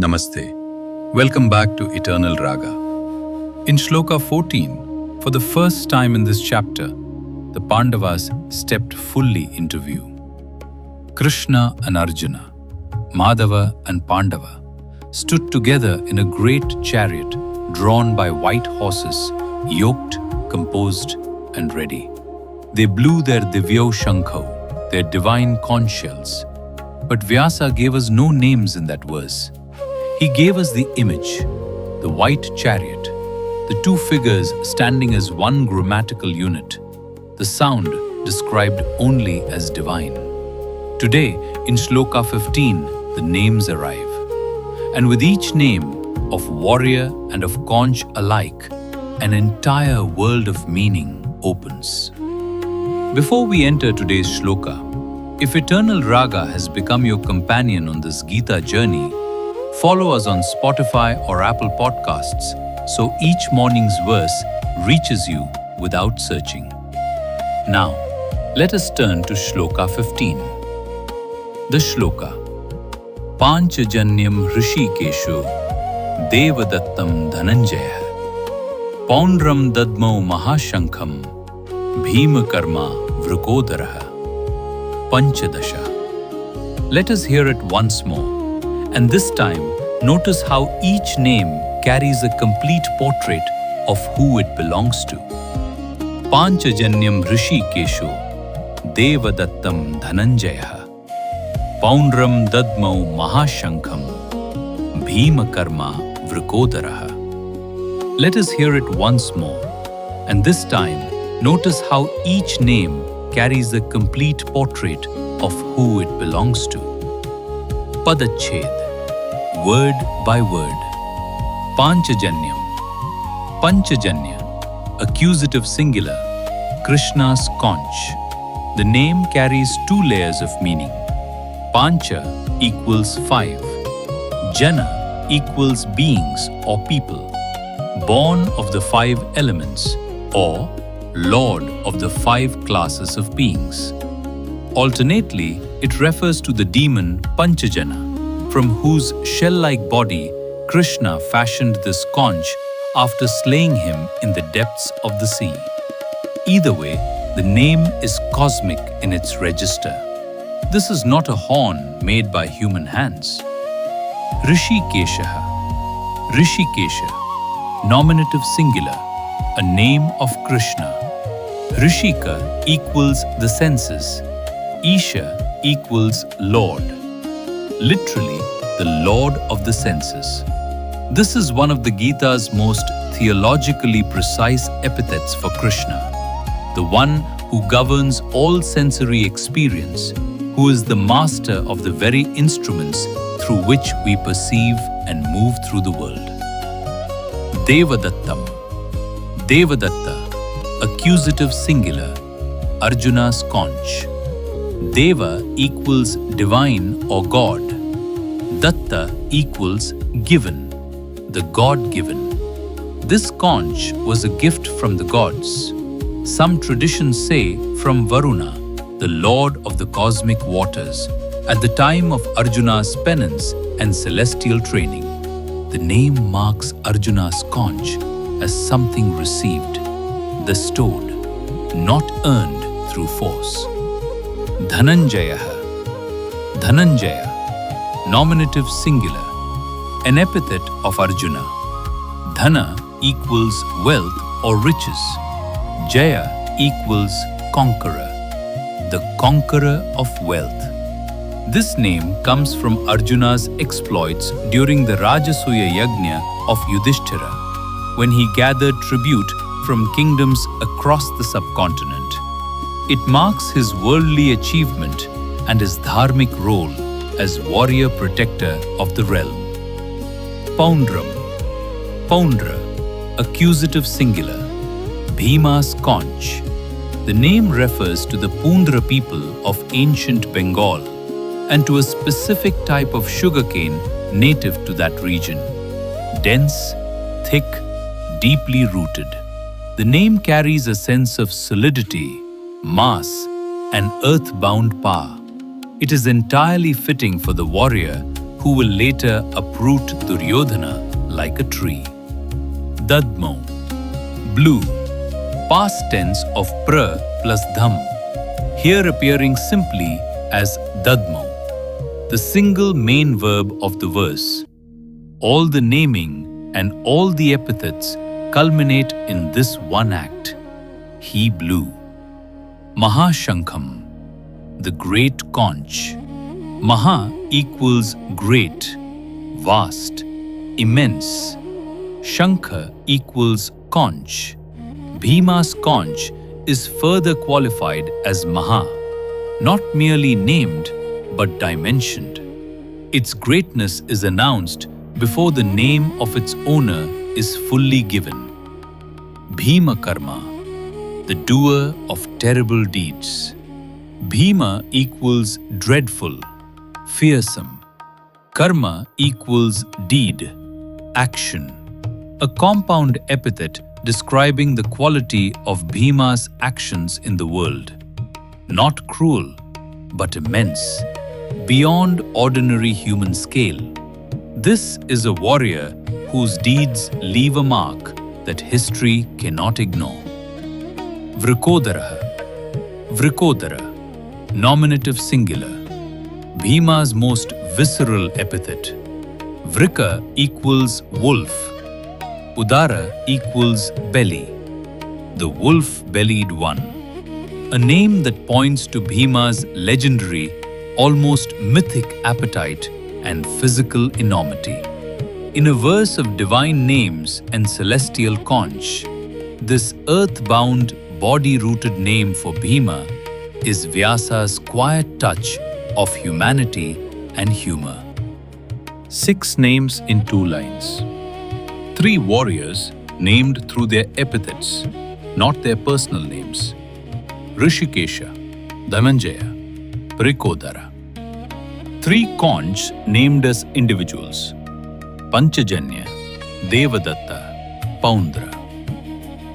Namaste. Welcome back to Eternal Raga. In Sloka 14, for the first time in this chapter, the Pandavas stepped fully into view. Krishna and Arjuna, Madhava and Pandava stood together in a great chariot drawn by white horses, yoked, composed, and ready. They blew their Divyo Shankho, their divine conch shells. But Vyasa gave us no names in that verse. He gave us the image, the white chariot, the two figures standing as one grammatical unit, the sound described only as divine. Today, in Sloka 15, the names arrive. And with each name, of warrior and of conch alike, an entire world of meaning opens. Before we enter today's Shloka, if Eternal Raga has become your companion on this Gita journey, follow us on Spotify or Apple Podcasts so each morning's verse reaches you without searching. Now, let us turn to Shloka 15. The Shloka. Panchajanyam Hrishikeshu Devadattam Dhananjaya Paundram Dadmau Mahashankham Bhima Karma Vrukodaraha Panchadasha. Let us hear it once more. And this time, notice how each name carries a complete portrait of who it belongs to. Panchajanyam Hrishikeshu Devadattam Dhananjaya Paundram Dadmau Mahashankham Bhima Karma Vrukodaraha. Let us hear it once more. And this time, notice how each name carries a complete portrait of who it belongs to. Padached, word by word. Panchajanyam, Panchajanya, accusative singular, Krishna's conch. The name carries two layers of meaning. Pancha equals 5. Jana equals beings or people, born of the 5 elements, or Lord of the 5 classes of beings. Alternately, it refers to the demon Panchajana, from whose shell-like body Krishna fashioned this conch after slaying him in the depths of the sea. Either way, the name is cosmic in its register. This is not a horn made by human hands. Hrishikeshaha, Hrishikesha, nominative singular, a name of Krishna. Hrishika equals the senses. Isha equals Lord. Literally, the Lord of the senses. This is one of the Gita's most theologically precise epithets for Krishna, the one who governs all sensory experience, who is the master of the very instruments through which we perceive and move through the world. Devadattam, Devadatta, accusative singular, Arjuna's conch. Deva equals divine or God. Datta equals given, the God-given. This conch was a gift from the gods. Some traditions say from Varuna, the lord of the cosmic waters, at the time of Arjuna's penance and celestial training. The name marks Arjuna's conch as something received, bestowed, not earned through force. Dhananjaya, Dhananjaya, nominative singular, an epithet of Arjuna. Dhana equals wealth or riches. Jaya equals conqueror, the conqueror of wealth. This name comes from Arjuna's exploits during the Rajasuya Yajna of Yudhishthira, when he gathered tribute from kingdoms across the subcontinent. It marks his worldly achievement and his dharmic role as warrior protector of the realm. Paundram, Paundra, accusative singular, Bhima's conch. The name refers to the Paundra people of ancient Bengal and to a specific type of sugarcane native to that region. Dense, thick, deeply rooted. The name carries a sense of solidity, mass, and earth-bound power. It is entirely fitting for the warrior who will later uproot Duryodhana like a tree. Dadmo, blue, past tense of pra plus dham, here appearing simply as dadmo, the single main verb of the verse. All the naming and all the epithets culminate in this one act. He blew. Mahashankham, the great conch. Maha equals great, vast, immense. Shankha equals conch. Bhima's conch is further qualified as Maha, not merely named but dimensioned. Its greatness is announced before the name of its owner is fully given. Bhima Karma, the doer of terrible deeds. Bhima equals dreadful, fearsome. Karma equals deed, action. A compound epithet describing the quality of Bhima's actions in the world. Not cruel, but immense, beyond ordinary human scale. This is a warrior whose deeds leave a mark that history cannot ignore. Vrikodara, Vrikodara, nominative singular. Bhima's most visceral epithet. Vrika equals wolf. Udara equals belly, the wolf-bellied one. A name that points to Bhima's legendary, almost mythic appetite and physical enormity. In a verse of divine names and celestial conch, this earth-bound, body-rooted name for Bhima is Vyasa's quiet touch of humanity and humor. 6 names in 2 lines. 3 warriors named through their epithets, not their personal names. Rishikesha, Dhananjaya, Vrikodara. 3 conchs named as individuals. Panchajanya, Devadatta, Paundra.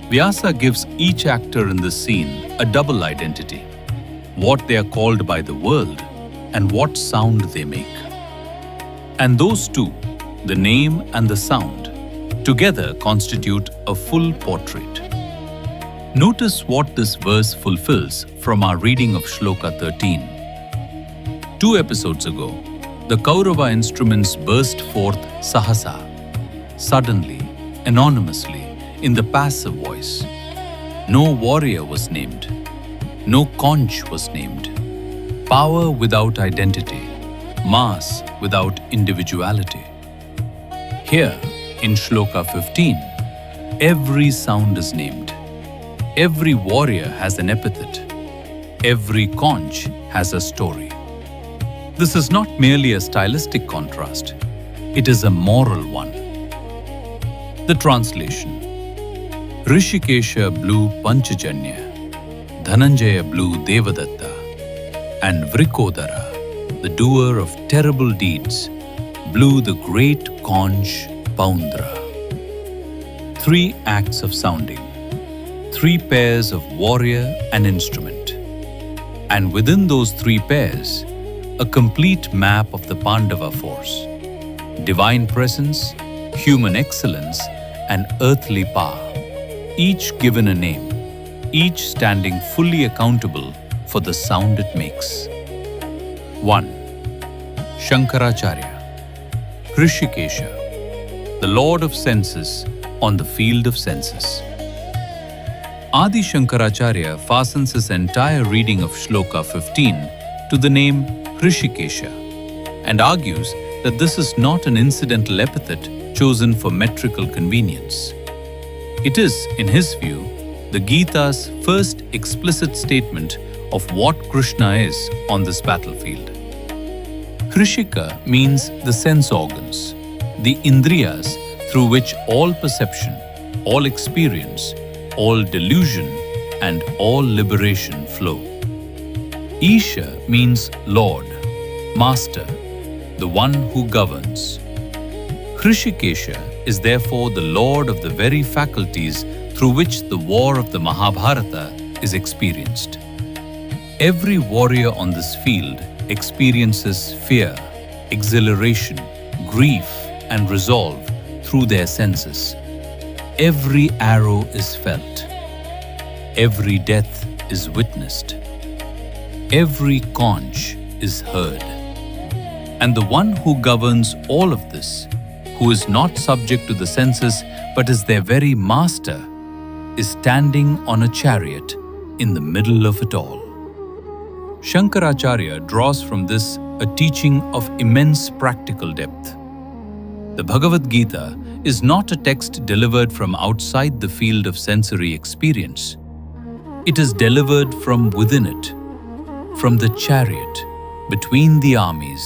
Vyasa gives each actor in this scene a double identity, what they are called by the world and what sound they make. And those two, the name and the sound, together constitute a full portrait. Notice what this verse fulfills from our reading of Sloka 13. 2 episodes ago, the Kaurava instruments burst forth sahasa, suddenly, anonymously, in the passive voice. No warrior was named. No conch was named. Power without identity, mass without individuality. Here, in Sloka 15, every sound is named. Every warrior has an epithet. Every conch has a story. This is not merely a stylistic contrast, it is a moral one. The translation. Rishikesha blew Panchajanya, Dhananjaya blew Devadatta, and Vrikodara, the doer of terrible deeds, blew the great conch Paundra. 3 acts of sounding, 3 pairs of warrior and instrument. And within those 3 pairs, a complete map of the Pandava force. Divine presence, human excellence, and earthly power. Each given a name, each standing fully accountable for the sound it makes. 1. Shankaracharya, Rishikesha, the Lord of senses on the field of senses. Adi Shankaracharya fastens his entire reading of Sloka 15 to the name Rishikesha and argues that this is not an incidental epithet chosen for metrical convenience. It is, in his view, the Gita's first explicit statement of what Krishna is on this battlefield. Krishika means the sense organs, the indriyas through which all perception, all experience, all delusion, and all liberation flow. Isha means Lord, Master, the one who governs. Rishikesha is therefore the Lord of the very faculties through which the war of the Mahabharata is experienced. Every warrior on this field experiences fear, exhilaration, grief, and resolve through their senses. Every arrow is felt. Every death is witnessed. Every conch is heard. And the one who governs all of this, who is not subject to the senses but is their very master, is standing on a chariot in the middle of it all. Shankaracharya draws from this a teaching of immense practical depth. The Bhagavad Gita is not a text delivered from outside the field of sensory experience. It is delivered from within it, from the chariot, between the armies,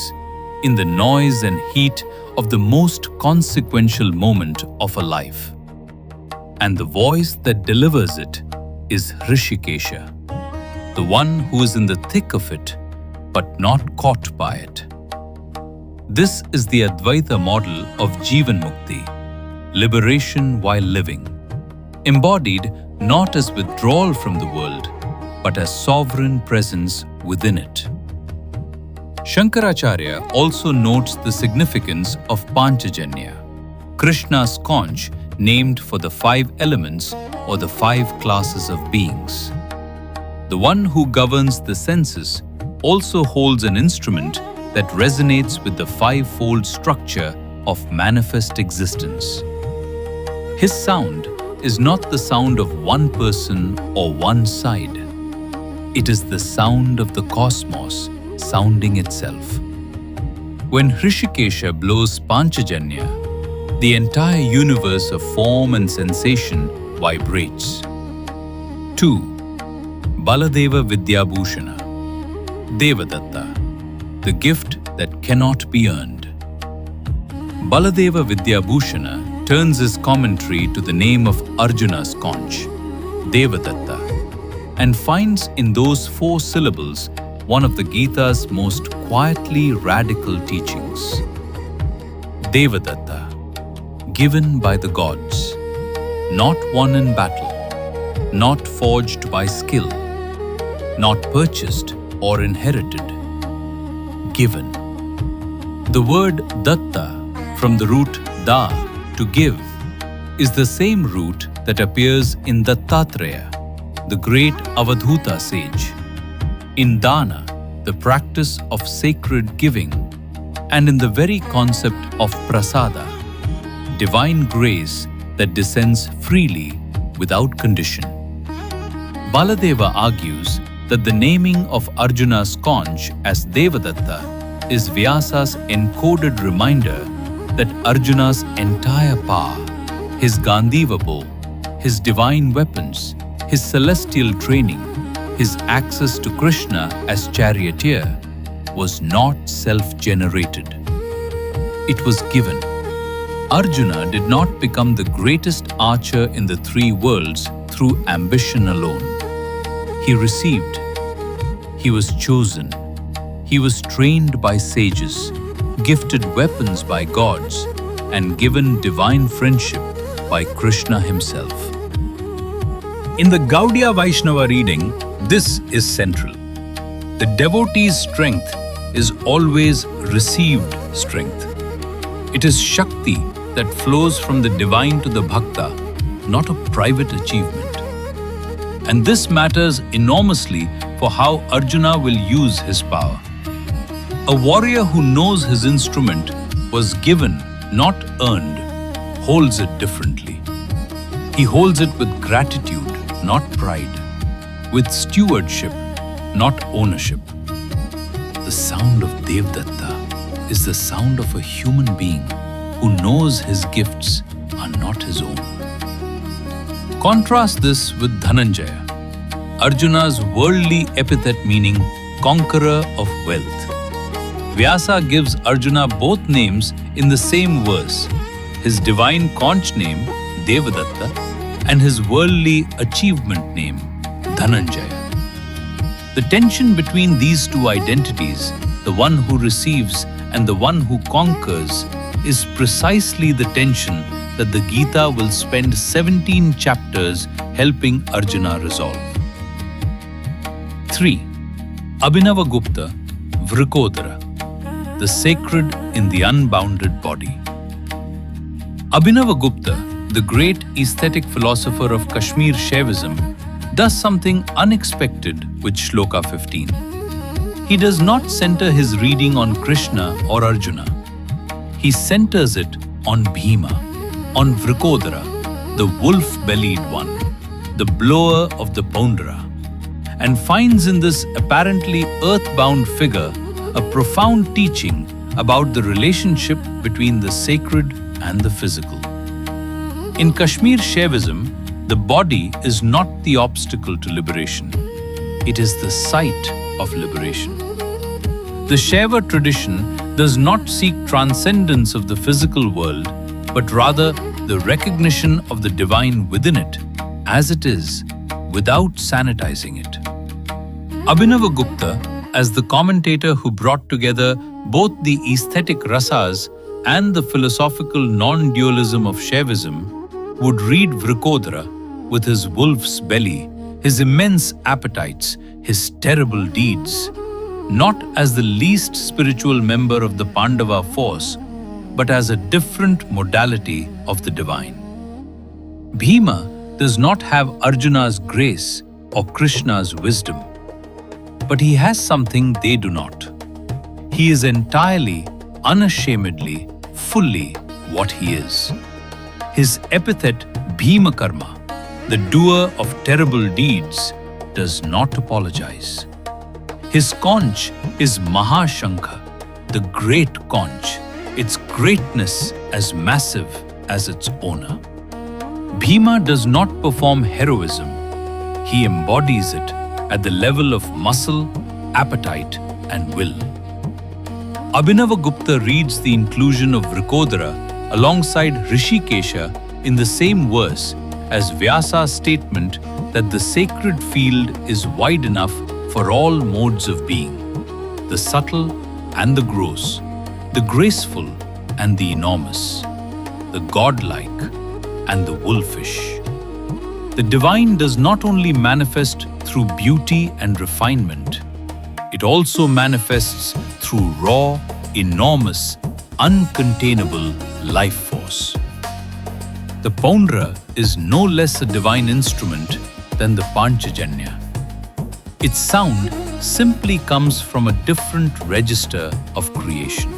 in the noise and heat of the most consequential moment of a life. And the voice that delivers it is Hrishikesha, the one who is in the thick of it, but not caught by it. This is the Advaita model of Jivan Mukti, liberation while living, embodied not as withdrawal from the world, but as sovereign presence within it. Shankaracharya also notes the significance of Panchajanya, Krishna's conch named for the 5 elements or the 5 classes of beings. The one who governs the senses also holds an instrument that resonates with the 5-fold structure of manifest existence. His sound is not the sound of one person or one side. It is the sound of the cosmos sounding itself. When Hrishikesha blows Panchajanya, the entire universe of form and sensation vibrates. 2. Baladeva Vidyabhushana, Devadatta, the gift that cannot be earned. Baladeva Vidyabhushana turns his commentary to the name of Arjuna's conch, Devadatta, and finds in those 4 syllables one of the Gita's most quietly radical teachings. Devadatta, given by the gods, not won in battle, not forged by skill, not purchased or inherited, given. The word datta, from the root da, to give, is the same root that appears in Dattatreya, the great Avadhuta sage, in dana, the practice of sacred giving, and in the very concept of prasada, divine grace that descends freely without condition. Baladeva argues that the naming of Arjuna's conch as Devadatta is Vyasa's encoded reminder that Arjuna's entire power, his Gandiva bow, his divine weapons, his celestial training, his access to Krishna as charioteer, was not self-generated. It was given. Arjuna did not become the greatest archer in the 3 worlds through ambition alone. He received. He was chosen. He was trained by sages, gifted weapons by gods, and given divine friendship by Krishna himself. In the Gaudiya Vaishnava reading, this is central. The devotee's strength is always received strength. It is Shakti that flows from the divine to the bhakta, not a private achievement. And this matters enormously for how Arjuna will use his power. A warrior who knows his instrument was given, not earned, holds it differently. He holds it with gratitude, not pride, with stewardship, not ownership. The sound of Devadatta is the sound of a human being who knows his gifts are not his own. Contrast this with Dhananjaya, Arjuna's worldly epithet meaning conqueror of wealth. Vyasa gives Arjuna both names in the same verse, his divine conch name, Devadatta, and his worldly achievement name, Dhananjaya. The tension between these 2 identities, the one who receives and the one who conquers, is precisely the tension that the Gita will spend 17 chapters helping Arjuna resolve. 3. Abhinavagupta Vrikodara, the sacred in the unbounded body. Abhinavagupta, the great aesthetic philosopher of Kashmir Shaivism, does something unexpected with Sloka 15. He does not center his reading on Krishna or Arjuna. He centers it on Bhima, on Vrikodara, the wolf-bellied one, the blower of the Paundra, and finds in this apparently earthbound figure a profound teaching about the relationship between the sacred and the physical. In Kashmir Shaivism, the body is not the obstacle to liberation. It is the site of liberation. The Shaiva tradition does not seek transcendence of the physical world, but rather the recognition of the divine within it, as it is, without sanitizing it. Abhinavagupta, as the commentator who brought together both the aesthetic rasas and the philosophical non-dualism of Shaivism, would read Vrikodara with his wolf's belly, his immense appetites, his terrible deeds, not as the least spiritual member of the Pandava force, but as a different modality of the divine. Bhima does not have Arjuna's grace or Krishna's wisdom, but he has something they do not. He is entirely, unashamedly, fully what he is. His epithet Bhima Karma, the doer of terrible deeds, does not apologize. His conch is Mahashankha, the great conch, its greatness as massive as its owner. Bhima does not perform heroism. He embodies it at the level of muscle, appetite, and will. Abhinavagupta reads the inclusion of Vrikodara alongside Rishikesha in the same verse as Vyasa's statement that the sacred field is wide enough for all modes of being, the subtle and the gross, the graceful and the enormous, the godlike and the wolfish. The divine does not only manifest through beauty and refinement, it also manifests through raw, enormous, uncontainable life force. The Paundra is no less a divine instrument than the Panchajanya. Its sound simply comes from a different register of creation.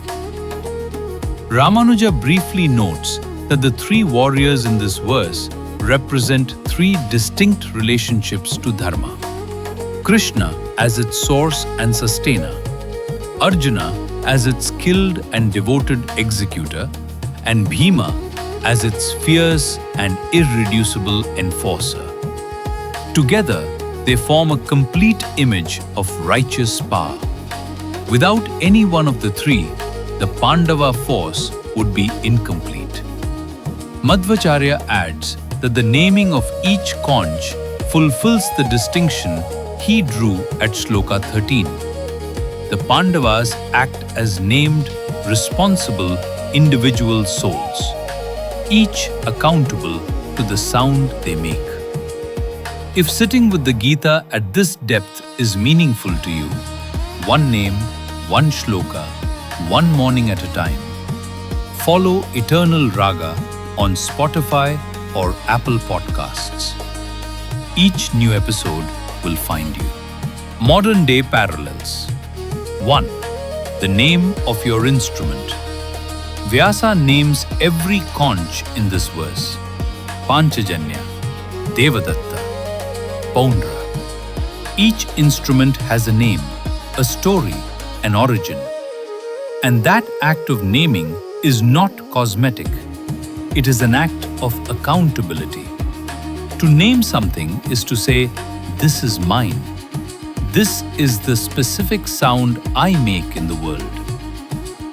Ramanuja briefly notes that the three warriors in this verse represent three distinct relationships to Dharma. Krishna as its source and sustainer, Arjuna as its skilled and devoted executor, and Bhima as its fierce and irreducible enforcer. Together, they form a complete image of righteous power. Without any one of the three, the Pandava force would be incomplete. Madhvacharya adds that the naming of each conch fulfills the distinction he drew at Sloka 13. The Pandavas act as named, responsible individual souls, each accountable to the sound they make. If sitting with the Gita at this depth is meaningful to you, one name, one shloka, one morning at a time, follow Eternal Raga on Spotify or Apple Podcasts. Each new episode will find you. Modern day parallels. 1. The name of your instrument. Vyasa names every conch in this verse. Panchajanya, Devadatta, Paundra. Each instrument has a name, a story, an origin. And that act of naming is not cosmetic. It is an act of accountability. To name something is to say, this is mine. This is the specific sound I make in the world.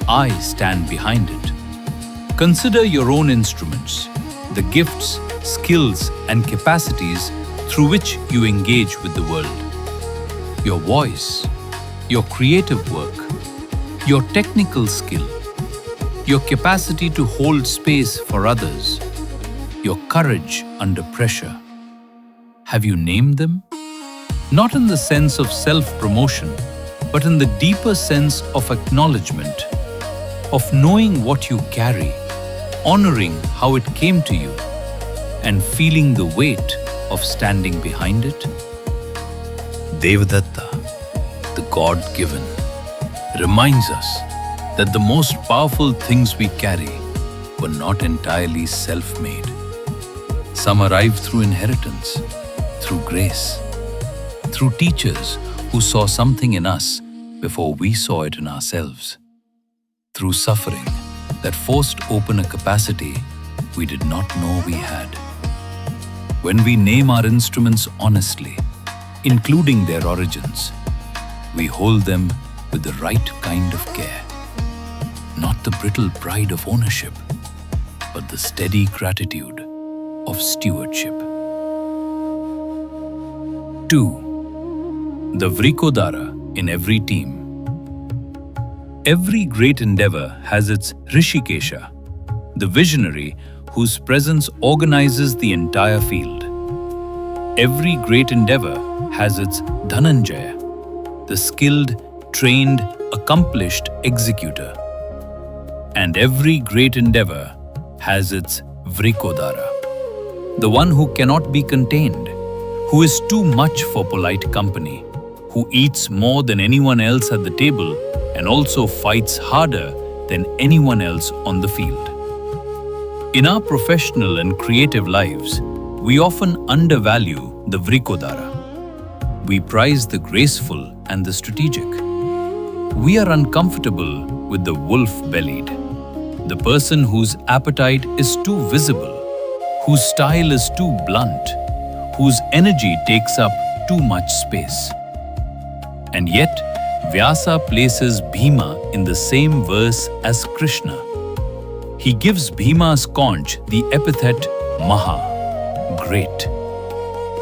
I stand behind it. Consider your own instruments, the gifts, skills, and capacities through which you engage with the world. Your voice, your creative work, your technical skill, your capacity to hold space for others, your courage under pressure. Have you named them? Not in the sense of self-promotion, but in the deeper sense of acknowledgement. of knowing what you carry, honoring how it came to you, and feeling the weight of standing behind it? Devadatta, the God-given, reminds us that the most powerful things we carry were not entirely self-made. Some arrived through inheritance, through grace, through teachers who saw something in us before we saw it in ourselves, through suffering that forced open a capacity we did not know we had. When we name our instruments honestly, including their origins, we hold them with the right kind of care, not the brittle pride of ownership, but the steady gratitude of stewardship. 2. The Vrikodara in every team. Every great endeavor has its Rishikesha, the visionary whose presence organizes the entire field. Every great endeavor has its Dhananjaya, the skilled, trained, accomplished executor. And every great endeavor has its Vrikodara, the one who cannot be contained, who is too much for polite company, who eats more than anyone else at the table and also fights harder than anyone else on the field. In our professional and creative lives, we often undervalue the Vrikodara. We prize the graceful and the strategic. We are uncomfortable with the wolf-bellied, the person whose appetite is too visible, whose style is too blunt, whose energy takes up too much space. And yet, Vyasa places Bhima in the same verse as Krishna. He gives Bhima's conch the epithet Maha, great.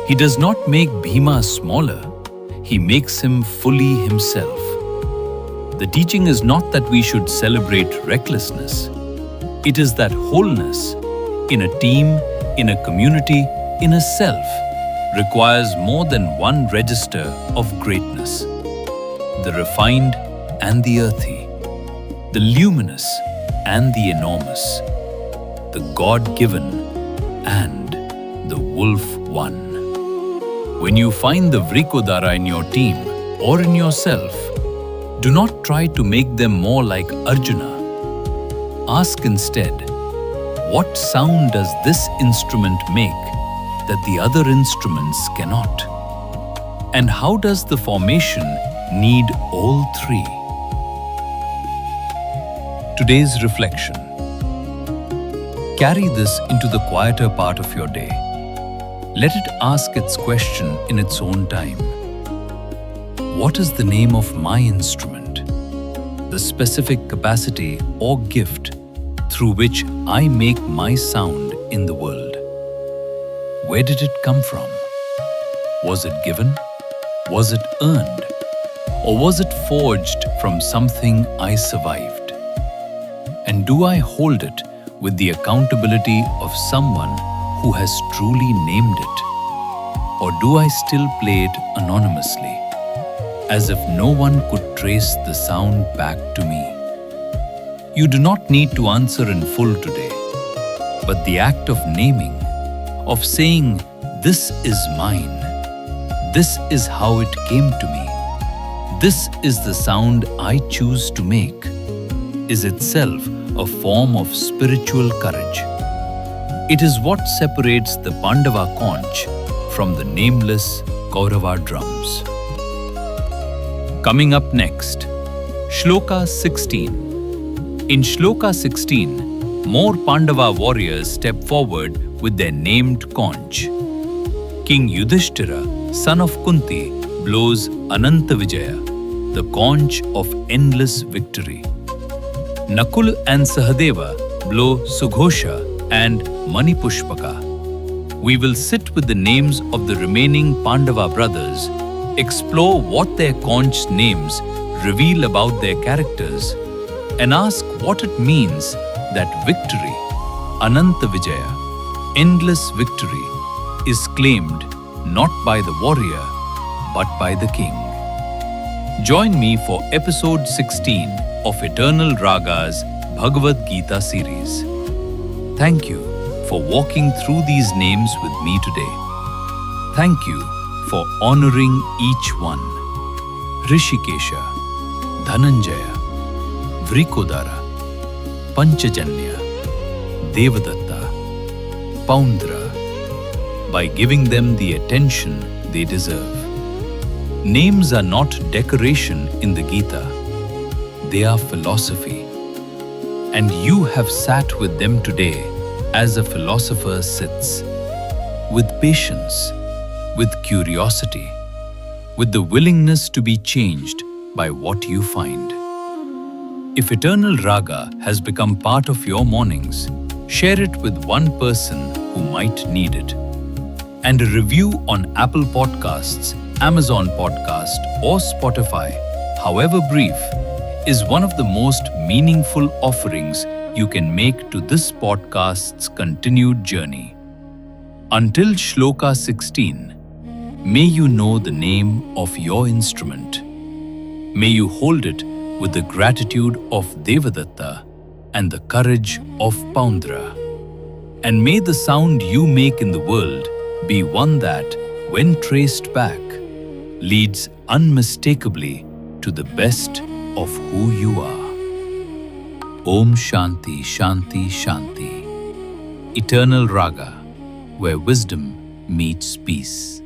He does not make Bhima smaller, he makes him fully himself. The teaching is not that we should celebrate recklessness. It is that wholeness, in a team, in a community, in a self, requires more than one register of greatness. The refined and the earthy, the luminous and the enormous, the God-given and the wolf-won. When you find the Vrikodara in your team or in yourself, do not try to make them more like Arjuna. Ask instead, what sound does this instrument make that the other instruments cannot? And how does the formation need all three? Today's reflection. Carry this into the quieter part of your day. Let it ask its question in its own time. What is the name of my instrument? The specific capacity or gift through which I make my sound in the world. Where did it come from? Was it given? Was it earned? Or was it forged from something I survived? And do I hold it with the accountability of someone who has truly named it? Or do I still play it anonymously, as if no one could trace the sound back to me? You do not need to answer in full today, but the act of naming, of saying, "This is mine, this is how it came to me, this is the sound I choose to make," is itself a form of spiritual courage. It is what separates the Pandava conch from the nameless Kaurava drums. Coming up next, Shloka 16. In Shloka 16, more Pandava warriors step forward with their named conch. King Yudhishthira, son of Kunti, blows Ananta Vijaya, the conch of endless victory. Nakul and Sahadeva blow Sughosha and Manipushpaka. We will sit with the names of the remaining Pandava brothers, explore what their conch names reveal about their characters, and ask what it means that victory, Ananta Vijaya, endless victory, is claimed not by the warrior but by the king. Join me for episode 16 of Eternal Ragas Bhagavad Gita series. Thank you for walking through these names with me today. Thank you for honoring each one. Rishikesha, Dhananjaya, Vrikodara, Panchajanya, Devadatta, Paundra, by giving them the attention they deserve. Names are not decoration in the Gita, they are philosophy. And you have sat with them today as a philosopher sits, with patience, with curiosity, with the willingness to be changed by what you find. If eternal Raga has become part of your mornings, share it with one person who might need it. And a review on Apple Podcasts, Amazon Podcast, or Spotify, however brief, is one of the most meaningful offerings you can make to this podcast's continued journey. Until Sloka 16, may you know the name of your instrument. May you hold it with the gratitude of Devadatta and the courage of Paundra. And may the sound you make in the world be one that, when traced back, leads unmistakably to the best of who you are. Om Shanti Shanti Shanti. Eternal Raga, where wisdom meets peace.